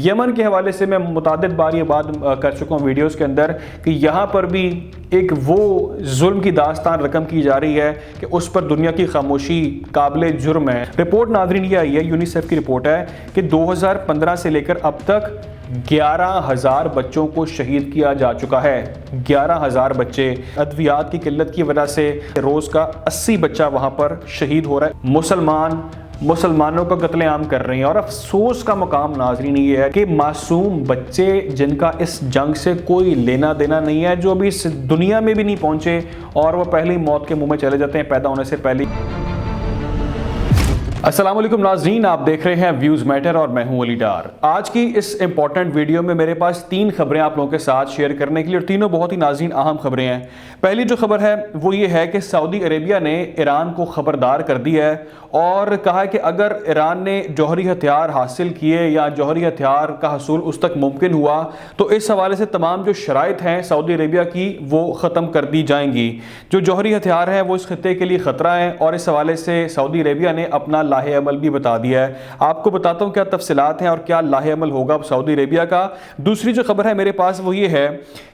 یمن کے حوالے سے میں متعدد بار یہ بات کر چکا ہوں ویڈیوز کے اندر کہ یہاں پر بھی ایک وہ ظلم کی داستان رقم کی جا رہی ہے کہ اس پر دنیا کی خاموشی قابل جرم ہے۔ رپورٹ ناظرین یہ آئی ہے، یونیسیف کی رپورٹ ہے کہ 2015 سے لے کر اب تک 11,000 بچوں کو شہید کیا جا چکا ہے۔ 11,000 بچے ادویات کی قلت کی وجہ سے روز کا 80 بچہ وہاں پر شہید ہو رہا ہے۔ مسلمانوں کا قتل عام کر رہے ہیں، اور افسوس کا مقام ناظرین یہ ہے کہ معصوم بچے جن کا اس جنگ سے کوئی لینا دینا نہیں ہے، جو ابھی اس دنیا میں بھی نہیں پہنچے اور وہ پہلی موت کے منہ میں چلے جاتے ہیں پیدا ہونے سے پہلے۔ السلام علیکم ناظرین، آپ دیکھ رہے ہیں ویوز میٹر اور میں ہوں علی ڈار۔ آج کی اس امپورٹنٹ ویڈیو میں میرے پاس 3 خبریں آپ لوگوں کے ساتھ شیئر کرنے کے لیے، اور تینوں بہت ہی ناظرین اہم خبریں ہیں۔ پہلی جو خبر ہے وہ یہ ہے کہ سعودی عربیہ نے ایران کو خبردار کر دی ہے اور کہا ہے کہ اگر ایران نے جوہری ہتھیار حاصل کیے یا جوہری ہتھیار کا حصول اس تک ممکن ہوا تو اس حوالے سے تمام جو شرائط ہیں سعودی عربیہ کی وہ ختم کر دی جائیں گی۔ جو جوہری ہتھیار ہیں وہ اس خطے کے لیے خطرہ ہیں، اور اس حوالے سے سعودی عربیہ نے اپنا لاہ عمل بھی بتا دیا ہے۔ آپ کو بتاتا ہوں کیا تفصیلات ہیں اور کیا لاہ عمل ہوگا اب سعودی عربیہ کا۔ دوسری جو خبر ہے میرے پاس وہ یہ ہے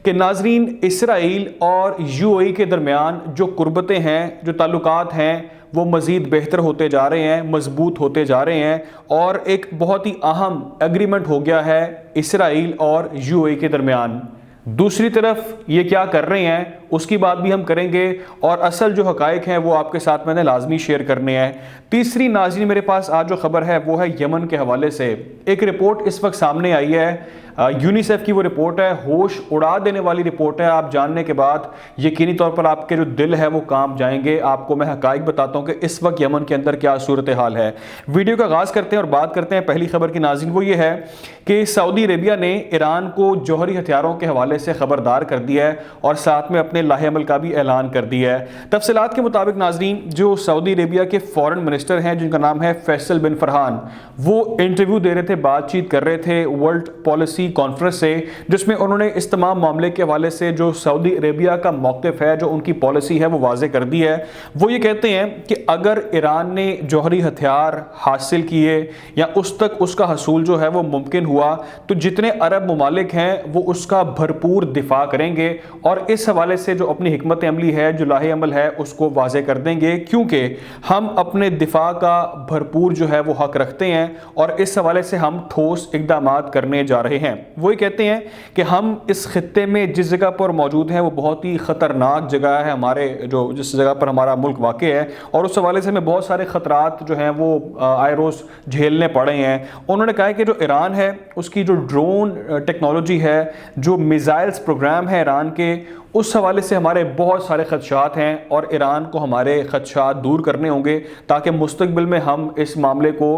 کہ ناظرین، اسرائیل اور یو اے ای کے درمیان جو قربتیں ہیں، جو تعلقات ہیں، وہ مزید بہتر ہوتے جا رہے ہیں، مضبوط ہوتے جا رہے ہیں، اور ایک بہت ہی اہم ایگریمنٹ ہو گیا ہے اسرائیل اور یو اے ای کے درمیان۔ دوسری طرف یہ کیا کر رہے ہیں اس کی بات بھی ہم کریں گے، اور اصل جو حقائق ہیں وہ آپ کے ساتھ میں نے لازمی شیئر کرنے ہیں۔ تیسری ناظرین میرے پاس آج جو خبر ہے وہ ہے یمن کے حوالے سے۔ ایک رپورٹ اس وقت سامنے آئی ہے، یونیسیف کی وہ رپورٹ ہے، ہوش اڑا دینے والی رپورٹ ہے۔ آپ جاننے کے بعد یقینی طور پر آپ کے جو دل ہے وہ کانپ جائیں گے۔ آپ کو میں حقائق بتاتا ہوں کہ اس وقت یمن کے اندر کیا صورتحال ہے۔ ویڈیو کا آغاز کرتے ہیں اور بات کرتے ہیں پہلی خبر کی ناظرین، وہ یہ ہے کہ سعودی عربیہ نے ایران کو جوہری ہتھیاروں کے حوالے سے خبردار کر دیا ہے اور ساتھ میں اپنے لاہ عمل کا بھی اعلان کر دیا ہے۔ تفصیلات کے مطابق ناظرین، جو سعودی عربیہ کے فورن منسٹر ہیں جن کا نام ہے فیصل بن فرحان، وہ انٹرویو دے رہے تھے، بات چیت کر رہے تھے ورلڈ پالیسی کانفرنس سے، جس میں انہوں نے اس تمام معاملے کے حوالے سے جو سعودی عربیہ کا موقف ہے، جو ان کی پالیسی ہے، وہ واضح کر دی ہے۔ وہ یہ کہتے ہیں کہ اگر ایران نے جوہری ہتھیار حاصل کیے یا اس تک اس کا حصول جو ہے وہ ممکن ہوا تو جتنے عرب ممالک ہیں وہ اس کا بھرپور دفاع کریں گے، اور اس حوالے سے جو اپنی حکمت عملی ہے، جو لاہ عمل ہے، اس کو واضح کر دیں گے، کیونکہ ہم اپنے دفاع کا بھرپور جو ہے وہ حق رکھتے ہیں اور اس حوالے سے ہم ٹھوس اقدامات کرنے جا رہے ہیں۔ وہ کہتے ہیں کہ ہم اس خطے میں جس جگہ پر موجود ہیں وہ بہت ہی خطرناک جگہ ہے، ہمارے جس جگہ پر ہمارا ملک واقع ہے، اور اس حوالے سے ہمیں بہت سارے خطرات جو ہیں وہ آئے روز جھیلنے پڑے ہیں۔ انہوں نے کہا ہے کہ جو ایران ہے اس کی جو ڈرون ٹیکنالوجی ہے، جو میزائلز پروگرام ہے ایران کے، اس حوالے سے ہمارے بہت سارے خدشات ہیں اور ایران کو ہمارے خدشات دور کرنے ہوں گے تاکہ مستقبل میں ہم اس معاملے کو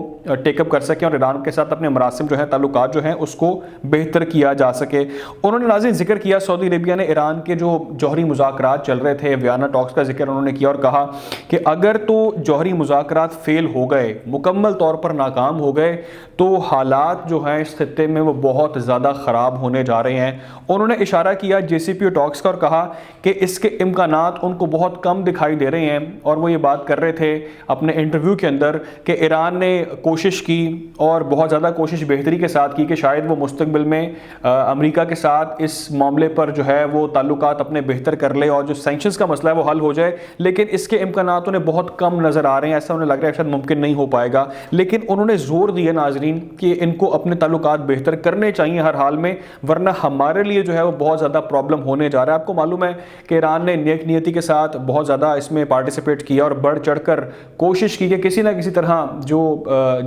ٹیک اپ کر سکیں اور ایران کے ساتھ اپنے مراسم جو ہیں، تعلقات جو ہیں، اس کو بہتر کیا جا سکے۔ انہوں نے ناظرین ذکر کیا سعودی عربیہ نے ایران کے جو جوہری مذاکرات چل رہے تھے، ویانا ٹاکس کا ذکر انہوں نے کیا اور کہا کہ اگر تو جوہری مذاکرات فیل ہو گئے، مکمل طور پر ناکام ہو گئے، تو حالات جو ہیں اس خطے میں وہ بہت زیادہ خراب ہونے جا رہے ہیں۔ انہوں نے اشارہ کیا جے سی پی او ٹاکس کا اور کہا کہ اس کے امکانات ان کو بہت کم دکھائی دے رہے ہیں، اور وہ یہ بات کر رہے تھے اپنے انٹرویو کے اندر کہ ایران نے کوشش کی اور بہت زیادہ کوشش بہتری کے ساتھ کی کہ شاید وہ مستقبل میں امریکہ کے ساتھ اس معاملے پر جو ہے وہ تعلقات اپنے بہتر کر لے اور جو سینکشنز کا مسئلہ ہے وہ حل ہو جائے، لیکن اس کے امکانات انہیں بہت کم نظر آ رہے ہیں۔ ایسا انہیں لگ رہا ہے شاید ممکن نہیں ہو پائے گا، لیکن انہوں نے زور دیا ناظرین کہ ان کو اپنے تعلقات بہتر کرنے چاہیے ہر حال میں، ورنہ ہمارے لیے جو ہے وہ بہت زیادہ پرابلم ہونے جا رہا ہے۔ آپ کو معلوم ہے کہ ایران نے نیک نیتی کے ساتھ بہت زیادہ اس میں پارٹیسپیٹ کیا اور بڑھ چڑھ کر کوشش کی کہ کسی نہ کسی طرح جو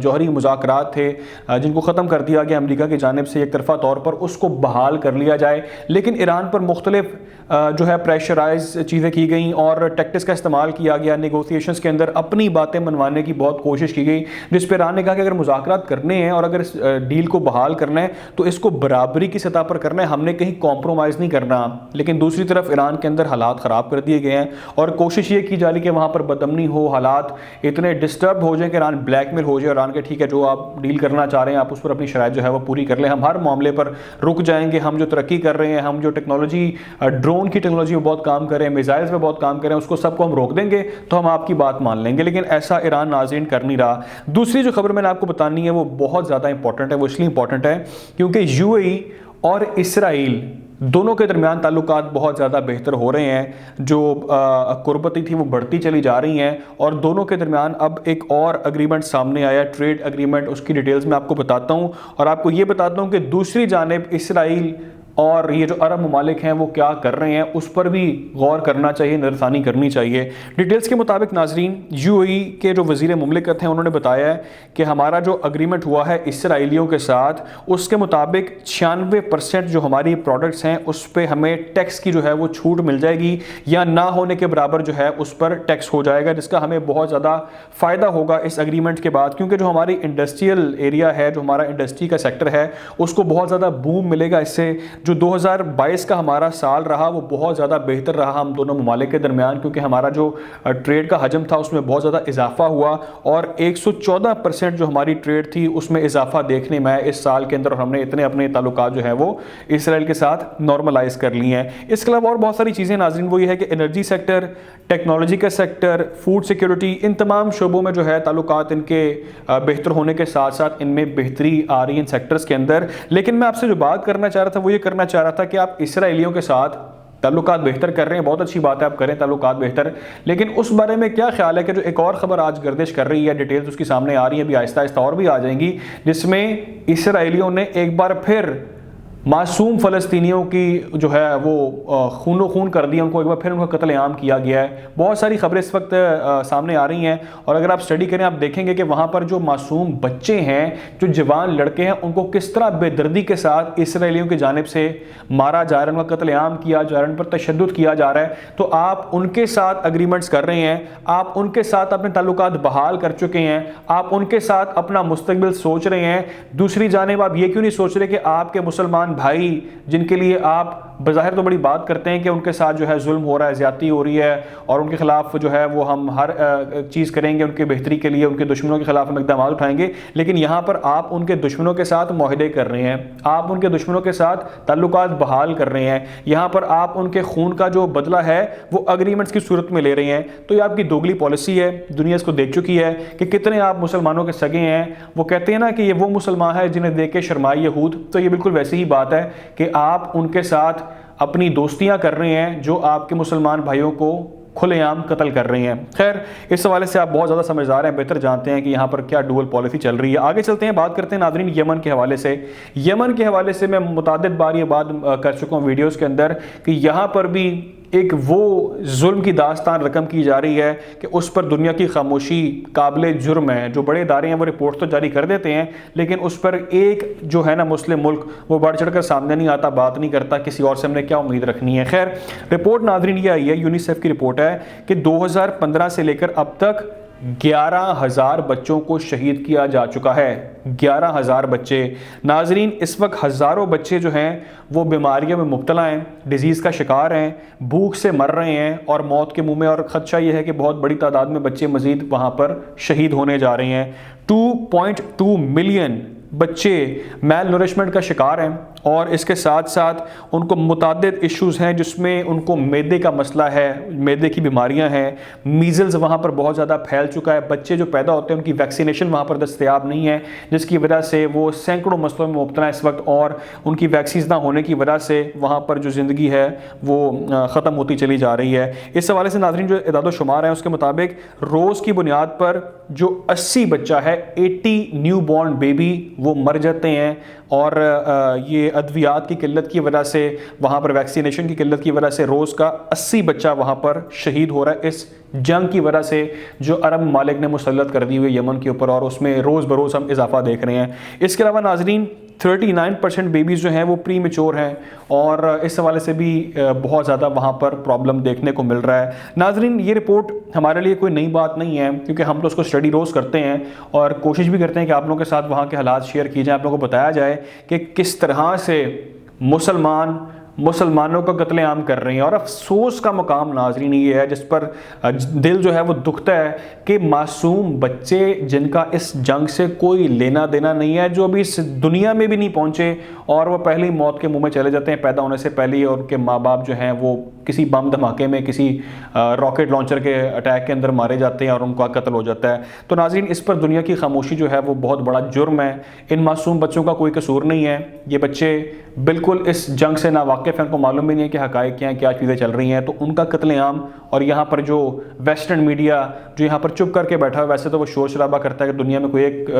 جوہری مذاکرات تھے جن کو ختم کر دیا گیا امریکہ کی جانب سے ایک طرفہ طور پر، اس کو بحال کر لیا جائے، لیکن ایران پر مختلف جو ہے پریشرائز چیزیں کی گئیں اور ٹیکٹکس کا استعمال کیا گیا، نیگوسیشنز کے اندر اپنی باتیں منوانے کی بہت کوشش کی گئی، جس پہ ایران نے کہا کہ اگر مذاکرات کرنے ہیں اور اگر اس ڈیل کو بحال کرنا ہے تو اس کو برابری کی سطح پر کرنا ہے، ہم نے کہیں کمپرومائز نہیں کرنا۔ لیکن دوسری طرف ایران کے اندر حالات خراب کر دیے گئے ہیں اور کوشش یہ کی جا رہی کہ وہاں پر بدامنی ہو، حالات اتنے ڈسٹرب ہو جائیں کہ ایران بلیک میل ہو جائے، ایران کے ٹھیک ہے جو آپ ڈیل کرنا چاہ رہے ہیں آپ اس پر اپنی شرائط جو ہے وہ پوری کر لیں، ہم ہر معاملے پر رک جائیں گے، ہم جو ترقی کر رہے ہیں، ہم جو ٹیکنالوجی ڈرون کی ٹیکنالوجی میں بہت کام کریں، میزائلز میں بہت کام کریں، اس کو سب کو ہم روک دیں گے تو ہم آپ کی بات مان لیں گے، لیکن ایسا ایران ناظرین کر نہیں رہا۔ دوسری جو خبر میں نے آپ کو بتانی ہے وہ بہت زیادہ امپورٹنٹ ہے. وہ اس لیے امپورٹنٹ ہے کیونکہ UAE اور اسرائیل دونوں کے درمیان تعلقات بہت زیادہ بہتر ہو رہے ہیں. جو قربتی تھی وہ بڑھتی چلی جا رہی ہیں, اور دونوں کے درمیان اب ایک اور اگریمنٹ سامنے آیا, ٹریڈ اگریمنٹ. اس کی ڈیٹیلز میں آپ کو بتاتا ہوں, اور آپ کو یہ بتاتا ہوں کہ دوسری جانب اسرائیل اور یہ جو عرب ممالک ہیں وہ کیا کر رہے ہیں, اس پر بھی غور کرنا چاہیے, نظر ثانی کرنی چاہیے. ڈیٹیلز کے مطابق ناظرین, UAE کے جو وزیر مملکت ہیں انہوں نے بتایا ہے کہ ہمارا جو اگریمنٹ ہوا ہے اسرائیلیوں کے ساتھ, اس کے مطابق 96% جو ہماری پروڈکٹس ہیں اس پہ ہمیں ٹیکس کی جو ہے وہ چھوٹ مل جائے گی, یا نہ ہونے کے برابر جو ہے اس پر ٹیکس ہو جائے گا, جس کا ہمیں بہت زیادہ فائدہ ہوگا اس اگریمنٹ کے بعد. کیونکہ جو ہماری انڈسٹریل ایریا ہے, جو ہمارا انڈسٹری کا سیکٹر ہے, اس کو بہت زیادہ بوم ملے گا اس سے. جو 2022 کا ہمارا سال رہا وہ بہت زیادہ بہتر رہا ہم دونوں ممالک کے درمیان, کیونکہ ہمارا جو ٹریڈ کا حجم تھا اس میں بہت زیادہ اضافہ ہوا, اور 114% جو ہماری ٹریڈ تھی اس میں اضافہ دیکھنے میں اس سال کے اندر, اور ہم نے اتنے اپنے تعلقات جو ہے وہ اسرائیل کے ساتھ نارملائز کر لی ہیں. اس کے علاوہ اور بہت ساری چیزیں ناظرین, وہ یہ ہے کہ انرجی سیکٹر, ٹیکنالوجی کا سیکٹر, فوڈ سیکیورٹی, ان تمام شعبوں میں جو ہے تعلقات ان کے بہتر ہونے کے ساتھ ساتھ ان میں بہتری آ رہی ہے ان سیکٹرز کے اندر. لیکن میں آپ سے جو بات کرنا چاہ رہا تھا وہ یہ کرنا چاہ رہا تھا کہ آپ اسرائیلیوں کے ساتھ تعلقات بہتر کر رہے ہیں, بہت اچھی بات ہے, آپ کریں تعلقات بہتر, لیکن اس بارے میں کیا خیال ہے کہ جو ایک اور خبر آج گردش کر رہی ہے, ڈیٹیلز اس کی سامنے آ رہی ہیں, ابھی آہستہ آہستہ اور بھی آ جائیں گی, جس میں اسرائیلیوں نے ایک بار پھر معصوم فلسطینیوں کی جو ہے وہ خون و خون کر دیا, ان کو ایک بار پھر ان کا قتل عام کیا گیا ہے. بہت ساری خبریں اس وقت سامنے آ رہی ہیں, اور اگر آپ اسٹڈی کریں آپ دیکھیں گے کہ وہاں پر جو معصوم بچے ہیں, جو جوان لڑکے ہیں, ان کو کس طرح بے دردی کے ساتھ اسرائیلیوں کی جانب سے مارا جا رہا ہے, ان کا قتل عام کیا جا رہا ہے, ان پر تشدد کیا جا رہا ہے. تو آپ ان کے ساتھ اگریمنٹس کر رہے ہیں, آپ ان کے ساتھ اپنے تعلقات بحال کر چکے ہیں, آپ ان کے ساتھ اپنا مستقبل سوچ رہے ہیں. دوسری جانب آپ یہ کیوں نہیں سوچ رہے کہ آپ کے مسلمان بھائی جن کے لیے آپ بظاہر تو بڑی بات کرتے ہیں کہ ان کے ساتھ جو ہے ظلم ہو رہا ہے, زیادتی ہو رہی ہے, اور ان کے خلاف جو ہے وہ ہم ہر چیز کریں گے ان کے بہتری کے لیے, ان کے دشمنوں کے خلاف ہم اقدامات اٹھائیں گے, لیکن یہاں پر آپ ان کے دشمنوں کے ساتھ معاہدے کر رہے ہیں, آپ ان کے دشمنوں کے ساتھ تعلقات بحال کر رہے ہیں, یہاں پر آپ ان کے خون کا جو بدلہ ہے وہ اگریمنٹس کی صورت میں لے رہے ہیں. تو یہ آپ کی دوگلی پالیسی ہے, دنیا اس کو دیکھ چکی ہے کہ کتنے آپ مسلمانوں کے سگے ہیں. وہ کہتے ہیں نا کہ یہ وہ مسلمان ہے جنہیں دیکھ کے شرمائے یہود, تو یہ بالکل ویسی ہی بات ہے کہ آپ ان کے ساتھ اپنی دوستیاں کر رہے ہیں جو آپ کے مسلمان بھائیوں کو کھلے عام قتل کر رہے ہیں. خیر, اس حوالے سے آپ بہت زیادہ سمجھدار ہیں, بہتر جانتے ہیں کہ یہاں پر کیا ڈوئل پالیسی چل رہی ہے. آگے چلتے ہیں, بات کرتے ہیں ناظرین یمن کے حوالے سے. یمن کے حوالے سے میں متعدد بار یہ بات کر چکا ہوں ویڈیوز کے اندر کہ یہاں پر بھی ایک وہ ظلم کی داستان رقم کی جا رہی ہے کہ اس پر دنیا کی خاموشی قابل جرم ہے. جو بڑے ادارے ہیں وہ رپورٹ تو جاری کر دیتے ہیں, لیکن اس پر ایک جو ہے نا مسلم ملک وہ بڑھ چڑھ کر سامنے نہیں آتا, بات نہیں کرتا, کسی اور سے ہم نے کیا امید رکھنی ہے. خیر, رپورٹ ناظرین یہ آئی ہے, یونیسیف کی رپورٹ ہے کہ 2015 سے لے کر اب تک 11,000 بچوں کو شہید کیا جا چکا ہے. 11,000 بچے ناظرین. اس وقت ہزاروں بچے جو ہیں وہ بیماریوں میں مبتلا ہیں, ڈیزیز کا شکار ہیں, بھوک سے مر رہے ہیں اور موت کے منہ میں, اور خدشہ یہ ہے کہ بہت بڑی تعداد میں بچے مزید وہاں پر شہید ہونے جا رہے ہیں. 2.2 ملین بچے میل نورشمنٹ کا شکار ہیں, اور اس کے ساتھ ساتھ ان کو متعدد ایشوز ہیں جس میں ان کو معدے کا مسئلہ ہے, معدے کی بیماریاں ہیں, میزلز وہاں پر بہت زیادہ پھیل چکا ہے, بچے جو پیدا ہوتے ہیں ان کی ویکسینیشن وہاں پر دستیاب نہیں ہے, جس کی وجہ سے وہ سینکڑوں مسئلوں میں مبتلا ہے اس وقت, اور ان کی ویکسینز نہ ہونے کی وجہ سے وہاں پر جو زندگی ہے وہ ختم ہوتی چلی جا رہی ہے. اس حوالے سے ناظرین جو اعداد و شمار ہیں اس کے مطابق روز کی بنیاد پر جو 80 بچہ ہے, 80 نیو بورن بیبی وہ مر جاتے ہیں, اور یہ ادویات کی قلت کی وجہ سے, وہاں پر ویکسینیشن کی قلت کی وجہ سے روز کا 80 بچہ وہاں پر شہید ہو رہا ہے اس جنگ کی وجہ سے جو عرب ممالک نے مسلط کر دی ہوئی یمن کے اوپر, اور اس میں روز بروز ہم اضافہ دیکھ رہے ہیں. اس کے علاوہ ناظرین 39% بیبیز جو ہیں وہ پری میچور ہیں, اور اس حوالے سے بھی بہت زیادہ وہاں پر پرابلم دیکھنے کو مل رہا ہے. ناظرین یہ رپورٹ ہمارے لیے کوئی نئی بات نہیں ہے, کیونکہ ہم تو اس کو اسٹڈی روز کرتے ہیں اور کوشش بھی کرتے ہیں کہ آپ لوگوں کے ساتھ وہاں کے حالات شیئر کی جائیں, آپ لوگوں کو بتایا جائے کہ کس طرح سے مسلمانوں کا قتل عام کر رہے ہیں. اور افسوس کا مقام ناظرین یہ ہے, جس پر دل جو ہے وہ دکھتا ہے, کہ معصوم بچے جن کا اس جنگ سے کوئی لینا دینا نہیں ہے, جو ابھی اس دنیا میں بھی نہیں پہنچے اور وہ پہلے ہی موت کے منہ میں چلے جاتے ہیں پیدا ہونے سے پہلے, اور ان کے ماں باپ جو ہیں وہ کسی بم دھماکے میں، کسی راکٹ لانچر کے اٹیک کے اندر مارے جاتے ہیں اور ان کا قتل ہو جاتا ہے۔ تو ناظرین اس پر دنیا کی خاموشی جو ہے وہ بہت بڑا جرم ہے۔ ان معصوم بچوں کا کوئی قصور نہیں ہے، یہ بچے بالکل اس جنگ سے ناواقف ہیں، ان کو معلوم بھی نہیں ہے کہ حقائق کیا ہیں، کیا چیزیں چل رہی ہیں، تو ان کا قتل عام، اور یہاں پر جو ویسٹرن میڈیا جو یہاں پر چپ کر کے بیٹھا ہے، ویسے تو وہ شور شرابہ کرتا ہے کہ دنیا میں کوئی ایک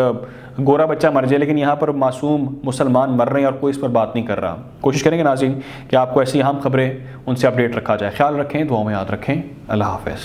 گورا بچہ مر جائے، لیکن یہاں پر معصوم مسلمان مر رہے ہیں اور کوئی اس پر بات نہیں کر رہا۔ کوشش کریں گے ناظرین کہ آپ کو ایسی اہم خبریں ان سے اپڈیٹ رکھا جائے۔ خیال رکھیں، دعاؤں میں یاد رکھیں۔ اللہ حافظ۔